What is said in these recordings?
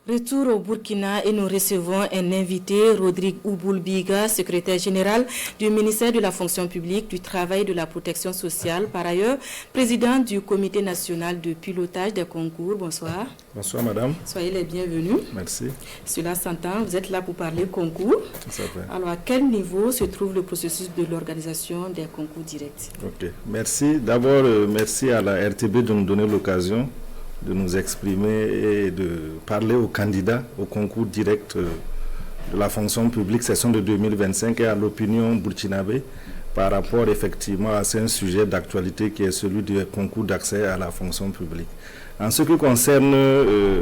Retour au Burkina et nous recevons un invité, Rodrigue Ouboulbiga, secrétaire général du ministère de la fonction publique, du travail et de la protection sociale. Par ailleurs, président du comité national de pilotage des concours. Bonsoir. Bonsoir madame. Soyez les bienvenus. Merci. Cela s'entend, vous êtes là pour parler concours. Ça fait. Alors à quel niveau se trouve le processus de l'organisation des concours directs? Ok, merci. D'abord, merci à la RTB de nous donner l'occasion de nous exprimer et de parler aux candidats au concours direct de la fonction publique session de 2025 et à l'opinion burkinabé par rapport effectivement à un sujet d'actualité qui est celui du concours d'accès à la fonction publique. En ce qui concerne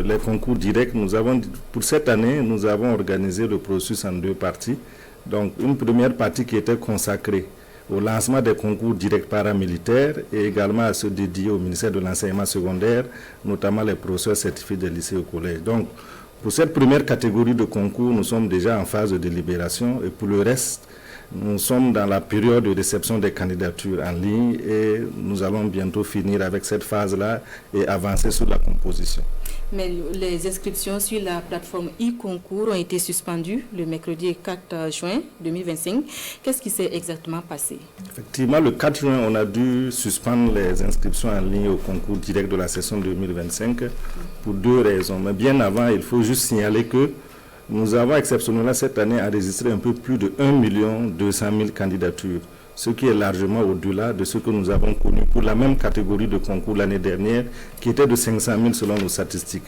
les concours directs, pour cette année, nous avons organisé le processus en deux parties. Donc une première partie qui était consacrée au lancement des concours directs paramilitaires et également à ceux dédiés au ministère de l'enseignement secondaire, notamment les professeurs certifiés des lycées et collèges. Donc, pour cette première catégorie de concours, nous sommes déjà en phase de délibération et pour le reste, nous sommes dans la période de réception des candidatures en ligne et nous allons bientôt finir avec cette phase-là et avancer sur la composition. Mais les inscriptions sur la plateforme e-concours ont été suspendues le mercredi 4 juin 2025. Qu'est-ce qui s'est exactement passé? Effectivement, le 4 juin, on a dû suspendre les inscriptions en ligne au concours direct de la session 2025 pour deux raisons. Mais bien avant, il faut juste signaler que nous avons exceptionnellement cette année enregistré un peu plus de 1 200 000 candidatures, ce qui est largement au-delà de ce que nous avons connu pour la même catégorie de concours l'année dernière, qui était de 500 000 selon nos statistiques.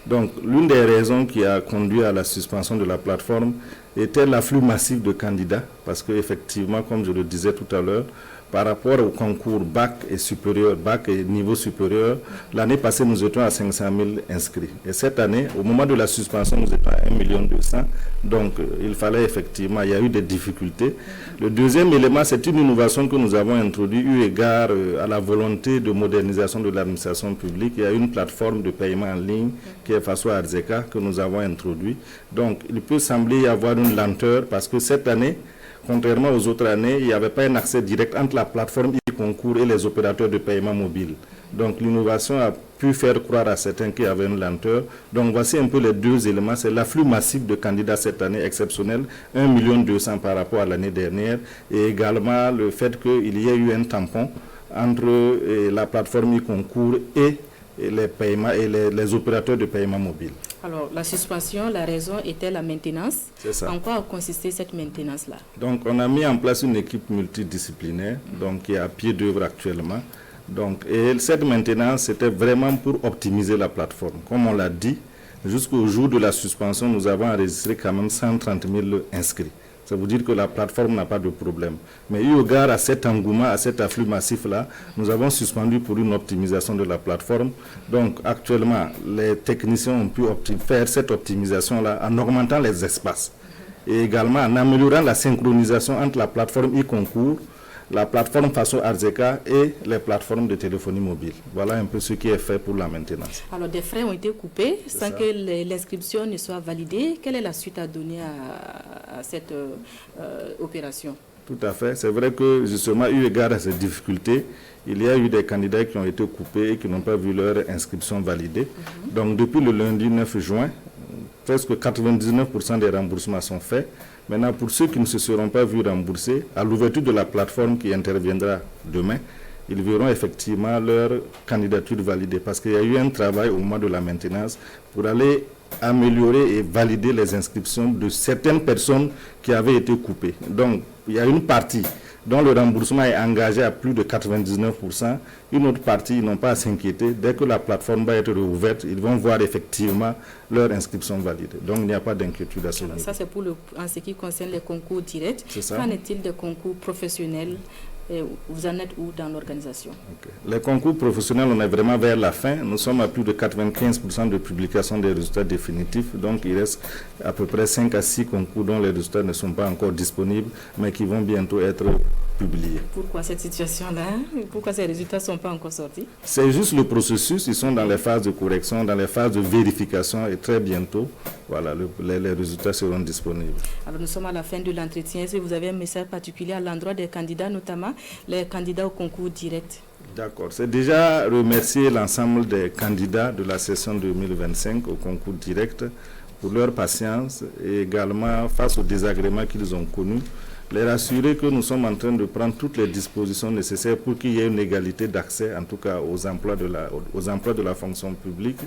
Donc, l'une des raisons qui a conduit à la suspension de la plateforme était l'afflux massif de candidats, parce qu'effectivement, comme je le disais tout à l'heure, par rapport au concours bac et supérieur, bac et niveau supérieur, l'année passée, nous étions à 500 000 inscrits. Et cette année, au moment de la suspension, nous étions à 1 200 000. Donc, il fallait effectivement, il y a eu des difficultés. Le deuxième élément, c'est une innovation que nous avons introduite eu égard à la volonté de modernisation de l'administration publique. Il y a une plateforme de paiement en ligne qui est Faso Arzeka que nous avons introduite. Donc, il peut sembler y avoir une lenteur parce que cette année, contrairement aux autres années, il n'y avait pas un accès direct entre la plateforme e-concours et les opérateurs de paiement mobile. Donc l'innovation a pu faire croire à certains qu'il y avait une lenteur. Donc voici un peu les deux éléments. C'est l'afflux massif de candidats cette année exceptionnel, 1 200 000 par rapport à l'année dernière, et également le fait qu'il y ait eu un tampon entre la plateforme e-concours et les paiements et les opérateurs de paiement mobile. Alors, la suspension, la raison était la maintenance. C'est ça. En quoi a consisté cette maintenance-là? Donc, on a mis en place une équipe multidisciplinaire, donc qui est à pied d'œuvre actuellement. Donc, et cette maintenance, c'était vraiment pour optimiser la plateforme. Comme on l'a dit, jusqu'au jour de la suspension, nous avons enregistré quand même 130 000 inscrits. Ça veut dire que la plateforme n'a pas de problème. Mais eu égard à cet engouement, à cet afflux massif-là, nous avons suspendu pour une optimisation de la plateforme. Donc actuellement, les techniciens ont pu faire cette optimisation-là en augmentant les espaces et également en améliorant la synchronisation entre la plateforme e-concours, la plateforme Faso Arzeka et les plateformes de téléphonie mobile. Voilà un peu ce qui est fait pour la maintenance. Alors, des frais ont été coupés sans que l'inscription ne soit validée. Quelle est la suite à donner à cette opération? Tout à fait. C'est vrai que justement, eu égard à ces difficultés, il y a eu des candidats qui ont été coupés et qui n'ont pas vu leur inscription validée. Donc, depuis le lundi 9 juin, presque 99% des remboursements sont faits. Maintenant, pour ceux qui ne se seront pas vus rembourser, à l'ouverture de la plateforme qui interviendra demain, ils verront effectivement leur candidature validée parce qu'il y a eu un travail au moment de la maintenance pour aller améliorer et valider les inscriptions de certaines personnes qui avaient été coupées. Donc, il y a une partie dont le remboursement est engagé à plus de 99%. Une autre partie, ils n'ont pas à s'inquiéter. Dès que la plateforme va être rouverte, ils vont voir effectivement leur inscription validée. Donc, il n'y a pas d'inquiétude à ce niveau. Ça, c'est pour en ce qui concerne les concours directs. Qu'en est-il des concours professionnels? Et vous en êtes où dans l'organisation? Les concours professionnels, on est vraiment vers la fin. Nous sommes à plus de 95% de publication des résultats définitifs. Donc, il reste à peu près 5 à 6 concours dont les résultats ne sont pas encore disponibles, mais qui vont bientôt être publiés. Pourquoi cette situation-là? Pourquoi ces résultats ne sont pas encore sortis? C'est juste le processus. Ils sont dans les phases de correction, dans les phases de vérification et très bientôt, voilà, les résultats seront disponibles. Alors, nous sommes à la fin de l'entretien. Est-ce que vous avez un message particulier à l'endroit des candidats, notamment les candidats au concours direct? D'accord. C'est déjà remercier l'ensemble des candidats de la session 2025 au concours direct pour leur patience et également face aux désagréments qu'ils ont connus, les rassurer que nous sommes en train de prendre toutes les dispositions nécessaires pour qu'il y ait une égalité d'accès, en tout cas aux emplois de la fonction publique,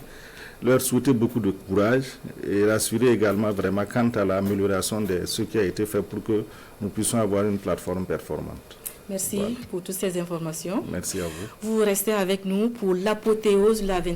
leur souhaiter beaucoup de courage et rassurer également vraiment quant à l'amélioration de ce qui a été fait pour que nous puissions avoir une plateforme performante. Merci pour toutes ces informations. Merci à vous. Vous restez avec nous pour l'apothéose, la